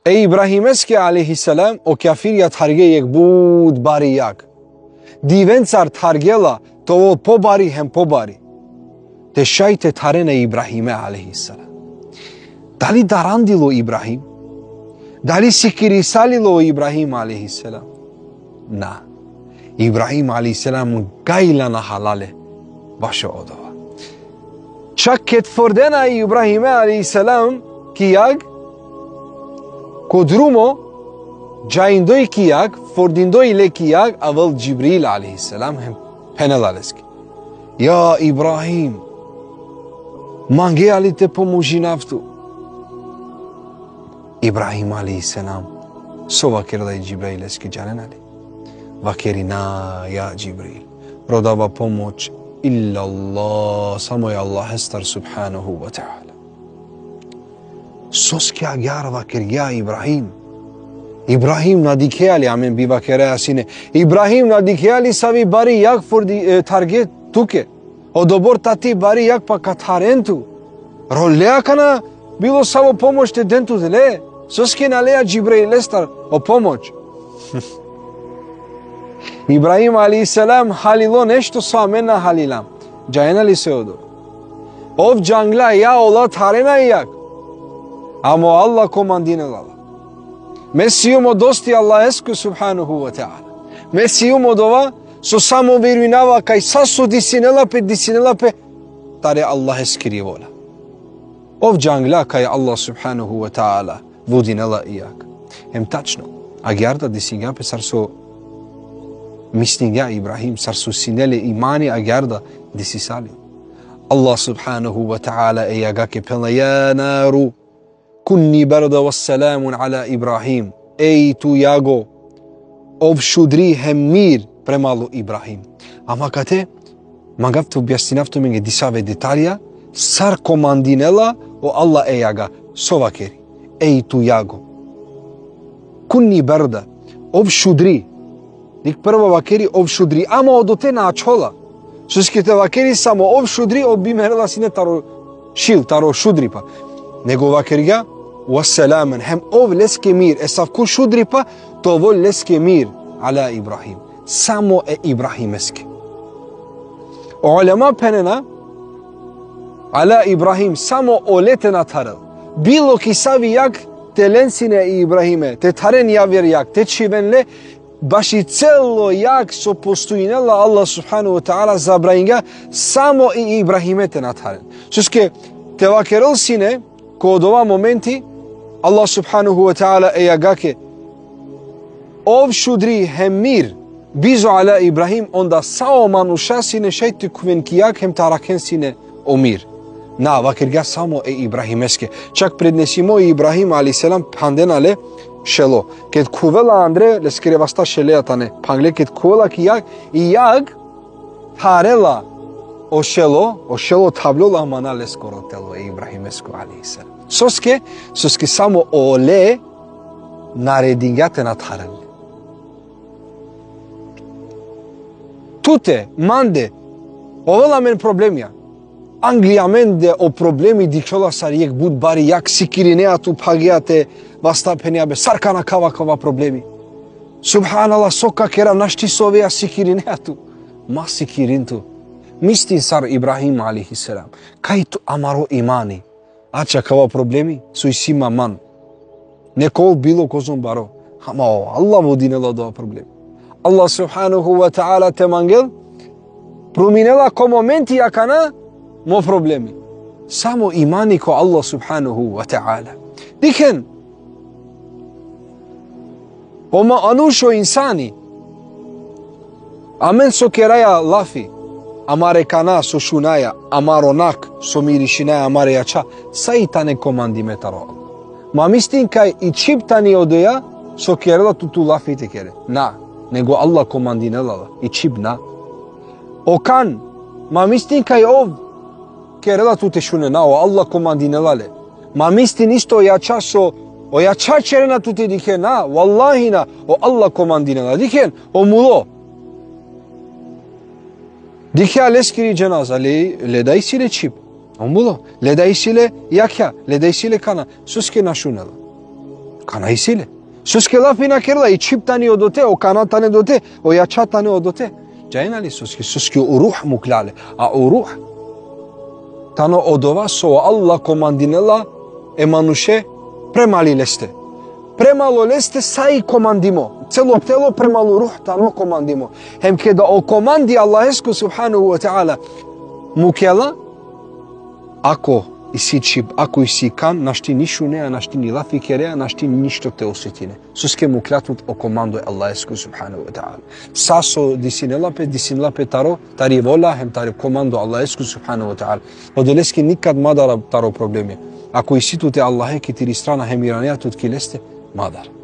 Ибрахимески алейхиссалам о кафирија тарге јек буд бари јак. Дивенцар таргела тоа побари хем побари. Те шајте тарена Ибрахиме алейхиссалам. Дали дарандило Ибрахим? Дали сикирисалило Ибрахим алейхиссалам? На. Ибрахим алейхиссалам гајла на халале баше одова. Чак кет фордена Ибрахиме алейхиссалам кијаг Кодрумо ҷаиндои кијак, фординдои ле кијак, авал Ҷибрил алейхиссалам хем пенелалески. Я Ибрахим, манге али те поможи нафту. Ибрахим алейхиссалам со вакердаи Ҷибраилески ҷанен али. Вакери на я Ҷибрил. Родава помоч илла Аллах, само я Аллах естар субханаху ва таала. Соски агар вакер я Ибрахим. Ибрахим надикеали амен бивакере асине. Ибрахим надикеали сави бари як форди таргет туке. Одобор тати бари як пака таренту. Ролеа кана било саво помош те денту деле. Соски налеа Ҷибраил естар о помоч. Ибрахим алейхиссалам халило нешто самена халилам. Ҷаенали се одо. Ов ҷангла я ола тарена як. Амо Аллах командинелала. Месиумо дости Аллах еску субханаху ва таала. Месиумо дова со само веруинава кај сасо дисинелапе таре Аллах ескири вола. Ов ҷангла кај Аллах субханаху ва таала водинела ияк. Ем тачно, агярда дисингапе сарсо миснинга Ибрахим сарсо синеле имани агярда дисисали. Аллах субханаху ва таала иягаке пелна я нару кунни барда вассаламун ала Ибрахим. Ей ту яго обшудри хем мир премало Ибрахим. Ама кате мангавту објаснинавту менге дисаве деталија сар командинела о Аллах ејага совакери. Ей ту яго кунни барда обшудри. Ник прво вакери обшудри, ама одоте на ачола. Суските вакери само обшудри обимерела сине таро шил, таро шудри па. Него вакерија вассаламен хем ов леске мир есавку шудри па тоа леске мир ала Ибрахим. Само Ибрахимеске. Улема пенена ала Ибрахим само олете на тарел. Било ки сави як теленсине Ибрахиме, те тарен јавер як, те чивенле баши цело як со постоинела Аллах субхану ва таала забраинга само Ибрахиме те натарен. Суске те вакерел сине ко од ова моменти Аллах субханаху ва таала ејагаке ов шудри хем мир бизо ала Ибрахим онда сао мануша сине шајти кувен кијак хем таракен сине о мир. На вакерга само Ибрахимеске. Чак преднесимо Ибрахим алейхиссалам панденале шело. Кет кувела андре лескере васта шелеатане. Пангле кет кувела кијак и јаг тарела о шело таблола манале скоро тело Ибрахимеско алейхиссалам. Соске само оле наредингате на тарел. Туте, манде, овела мен проблемија. Англија менде о проблеми дикшола сар јек буд бари јак сикиринеату пагијате вастапенијабе саркана кава проблеми. Субханалlah сока керам нашти совеја сикиринеату. Ма сикиринту. Мистин сар Ибрахим алейхиссалам. Кајту амаро имани. Ача кава проблеми суисима ман. Некол било козон баро. Ама Аллах водинела дова проблеми. Аллах субханаху ва таала те мангел проминела ко моменти јакана мо проблеми. Само имани ко Аллах субханаху ва таала. Дикен ома анушо инсани амен со кераја лафи амаре кана со шунаја амаронак со миришинаја амаре јача саитане команди метаро. Ма мистин кај и чиптани одеја со керела туту лафите кере. На, него Аллах командинелала и чипна. Окан, ма мистин кај ов керела туте шуне на Аллах командинелале. Ма мистин исто јача со о јача черена туте дикен на валлахина о Аллах командинела дикен о муло. Дихја лескири џеназа ледај силе чип. О муло, ледај силе јакја, ледај силе кана, суске нашунела. Kana isile. Suske lafina kerla i çiptani odote, o kanatani dote, o yaçatani odote. Jainali suski uruh muklale. A uruh tano odova so Allah komandinela e manushe premali leste. Premalo leste sai komandimo. Celo telo premalo ruh tano komandimo. Hem ke da o komandi Allah esku subhanahu wa ta'ala mukela ako isi kan, našti nišu nea, našti ni lafi kerea, našti ništo te osjetine. Suske mu kratnut o komando Allah esku subhanahu wa ta'ala. Saso disin lape taro, tari vola, hem tari komando Allah esku subhanahu wa ta'ala. Odoleski nikad madara taro probleme. Ako isi tu te Allahe ki tiri strana hem iranea tut ki leste, madar.